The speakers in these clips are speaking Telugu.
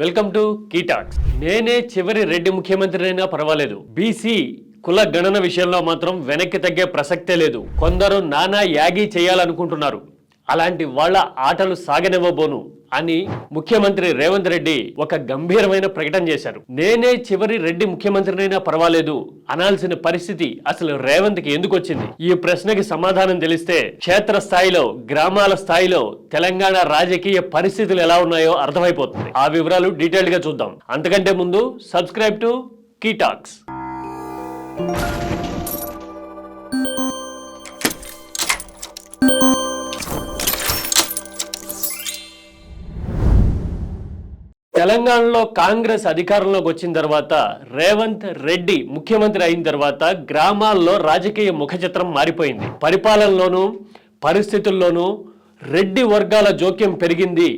Welcome to key talks. నేనే చివరి రెడ్డి ముఖ్యమంత్రినైనా పర్వాలేదు, బీసీ కుల గణన విషయంలో మాత్రం వెనక్కి తగ్గే ప్రసక్తే లేదు. కొందరు నానా యాగి చేయాలనుకుంటున్నారు. అలాంటి వాళ్ళ ఆటలు సాగనివ్వబోను అని ముఖ్యమంత్రి రేవంత్ రెడ్డి ఒక గంభీరమైన ప్రకటన చేశారు. నేనే చివరి రెడ్డి ముఖ్యమంత్రినైనా పర్వాలేదు అనాల్సిన పరిస్థితి అసలు రేవంత్కి ఎందుకు వచ్చింది? ఈ ప్రశ్నకి సమాధానం తెలిస్తే క్షేత్రస్థాయిలో, గ్రామాల స్థాయిలో తెలంగాణ రాజకీయ పరిస్థితులు ఎలా ఉన్నాయో అర్థమైపోతుంది. ఆ వివరాలు డీటెయిల్డ్ గా చూద్దాం. అంతకంటే ముందు సబ్స్క్రైబ్ టు కీ టాక్స్. తెలంగాణలో కాంగ్రెస్ అధికారంలోకి వచ్చిన తర్వాత, రేవంత్ రెడ్డి ముఖ్యమంత్రి అయిన తర్వాత గ్రామాల్లో రాజకీయ ముఖచిత్రం మారిపోయింది. పరిపాలనలోనూ పరిస్థితుల్లోనూ రెడ్డి వర్గాల జోక్యం పెరిగింది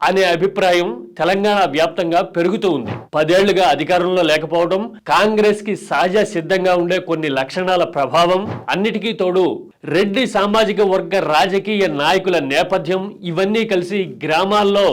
అనే అభిప్రాయం తెలంగాణ వ్యాప్తంగా పెరుగుతూ ఉంది. 10 ఏళ్లుగా అధికారంలో లేకపోవడం, కాంగ్రెస్ కి సహజ సిద్ధంగా ఉండే కొన్ని లక్షణాల ప్రభావం, అన్నిటికీ తోడు రెడ్డి సామాజిక వర్గ రాజకీయ నాయకుల నేపథ్యం, ఇవన్నీ కలిసి గ్రామాల్లో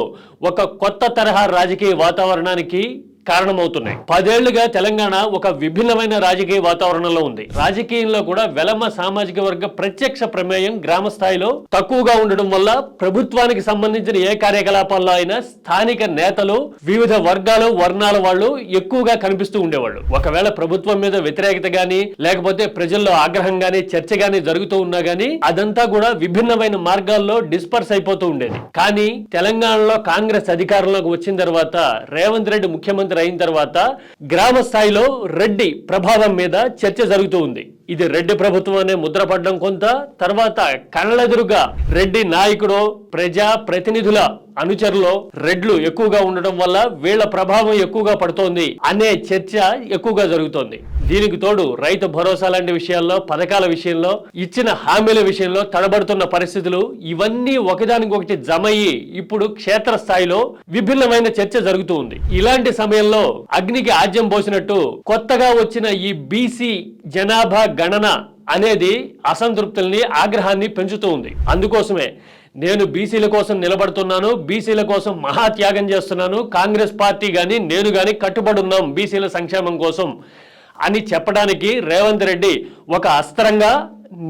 ఒక కొత్త తరహా రాజకీయ వాతావరణానికి కారణమవుతున్నాయి. 10 ఏళ్లుగా తెలంగాణ ఒక విభిన్నమైన రాజకీయ వాతావరణంలో ఉంది. రాజకీయంలో కూడా వెలమ సామాజిక వర్గ ప్రత్యక్ష ప్రమేయం గ్రామ స్థాయిలో తక్కువగా ఉండడం వల్ల ప్రభుత్వానికి సంబంధించిన ఏ కార్యకలాపాల్లో అయినా స్థానిక నేతలు, వివిధ వర్గాలు, వర్ణాల వాళ్ళు ఎక్కువగా కనిపిస్తూ ఉండేవాళ్ళు. ఒకవేళ ప్రభుత్వం మీద వ్యతిరేకత గానీ, లేకపోతే ప్రజల్లో ఆగ్రహం గానీ, చర్చ గానీ జరుగుతూ ఉన్నా గానీ అదంతా కూడా విభిన్నమైన మార్గాల్లో డిస్పర్స్ అయిపోతూ ఉండేది. కానీ తెలంగాణలో కాంగ్రెస్ అధికారంలోకి వచ్చిన తర్వాత, రేవంత్ రెడ్డి ముఖ్యమంత్రి అయిన తర్వాత గ్రామ స్థాయిలో రెడ్డి ప్రభావం మీద చర్చ జరుగుతూ ఉంది. ఇది రెడ్డి ప్రభుత్వం అనే ముద్ర పడ్డం కొంత, తర్వాత కళ్ళెదురుగా రెడ్డి నాయకుడు, ప్రజా ప్రతినిధుల అనుచరులు రెడ్లు ఎక్కువగా ఉండడం వల్ల వీళ్ల ప్రభావం ఎక్కువగా పడుతోంది అనే చర్చ ఎక్కువగా జరుగుతోంది. దీనికి తోడు రైతు భరోసా లాంటి విషయాల్లో, పథకాల విషయంలో, ఇచ్చిన హామీల విషయంలో తడబడుతున్న పరిస్థితులు, ఇవన్నీ ఒకదానికొకటి జమయ్యి ఇప్పుడు క్షేత్రస్థాయిలో విభిన్నమైన చర్చ జరుగుతూ ఉంది. ఇలాంటి సమయంలో అగ్నికి ఆజ్యం పోసినట్టు కొత్తగా వచ్చిన ఈ బీసీ జనాభా గణన అనేది అసంతృప్తుల్ని, ఆగ్రహాన్ని పెంచుతూ ఉంది. అందుకోసమే నేను బీసీల కోసం నిలబడుతున్నాను, బీసీల కోసం మహాత్యాగం చేస్తున్నాను, కాంగ్రెస్ పార్టీ గాని నేను గాని కట్టుబడి ఉన్నాం బీసీల సంక్షేమం కోసం అని చెప్పడానికి రేవంత్ రెడ్డి ఒక అస్త్రంగా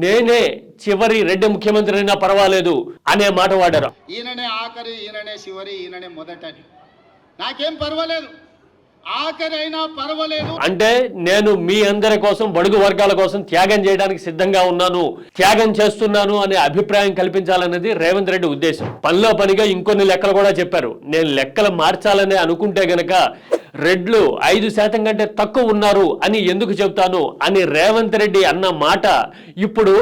నేనే చివరి రెడ్డి ముఖ్యమంత్రి అయినా పర్వాలేదు అనే మాట వాడారు. ఈయననే ఆఖరి, ఈయననే చివరి, ఈయననే మొదటని, నాకేం పర్వాలేదు, ఆఖరి అయినా పర్వాలేదు అంటే నేను మీ అందరి కోసం, బడుగు వర్గాల కోసం త్యాగం చేయడానికి సిద్ధంగా ఉన్నాను, త్యాగం చేస్తున్నాను అనే అభిప్రాయం కల్పించాలన్నది రేవంత్ రెడ్డి ఉద్దేశం. పనిలో పనిగా ఇంకొన్ని లెక్కలు కూడా చెప్పారు. నేను లెక్కలు మార్చాలని అనుకుంటే గనక రెడ్లు 5% కంటే తక్కువ ఉన్నారు అని ఎందుకు చెప్తాను అని రేవంత్ రెడ్డి అన్న మాట ఇప్పుడు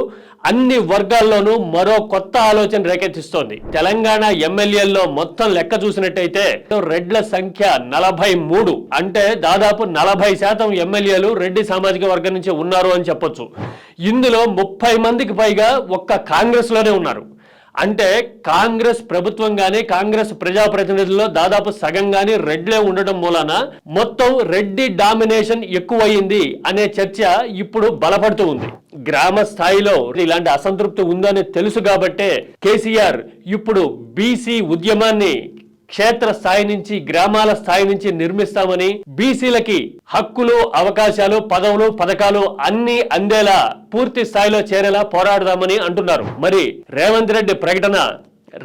అన్ని వర్గాల్లోనూ మరో కొత్త ఆలోచన రేకెత్తిస్తోంది. తెలంగాణ ఎమ్మెల్యేల్లో మొత్తం లెక్క చూసినట్టయితే రెడ్ల సంఖ్య 43, అంటే దాదాపు 40% ఎమ్మెల్యేలు రెడ్డి సామాజిక వర్గం నుంచి ఉన్నారు అని చెప్పొచ్చు. ఇందులో 30 మందికి పైగా ఒక్క కాంగ్రెస్ లోనే ఉన్నారు. అంటే కాంగ్రెస్ ప్రభుత్వం గానీ, కాంగ్రెస్ ప్రజాప్రతినిధుల్లో దాదాపు సగం గానీ రెడ్లే ఉండడం మూలాన మొత్తం రెడ్డి డామినేషన్ ఎక్కువయింది అనే చర్చ ఇప్పుడు బలపడుతూ ఉంది. గ్రామ స్థాయిలో ఇలాంటి అసంతృప్తి ఉందని తెలుసు కాబట్టే కేసీఆర్ ఇప్పుడు బీసీ ఉద్యమాన్ని క్షేత్ర స్థాయి నుంచి, గ్రామాల స్థాయి నుంచి నిర్మిస్తామని, బీసీలకి హక్కులు, అవకాశాలు, పదవులు, పథకాలు అన్ని అందేలా, పూర్తి స్థాయిలో చేరేలా పోరాడదామని అంటున్నారు. మరి రేవంత్ రెడ్డి ప్రకటన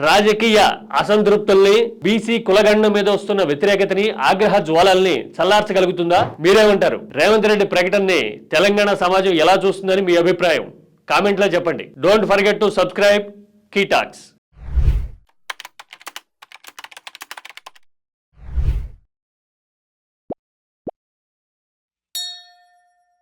రాజకీయ అసంతృప్తుల్ని, బీసీ కులగండం మీద వస్తున్న వ్యతిరేకతని, ఆగ్రహ జ్వాలల్ని చల్లార్చగలుగుతుందా? మీరేమంటారు? రేవంత్ రెడ్డి ప్రకటనని తెలంగాణ సమాజం ఎలా చూస్తుందని మీ అభిప్రాయం కామెంట్లో చెప్పండి. Don't forget to subscribe Key talks.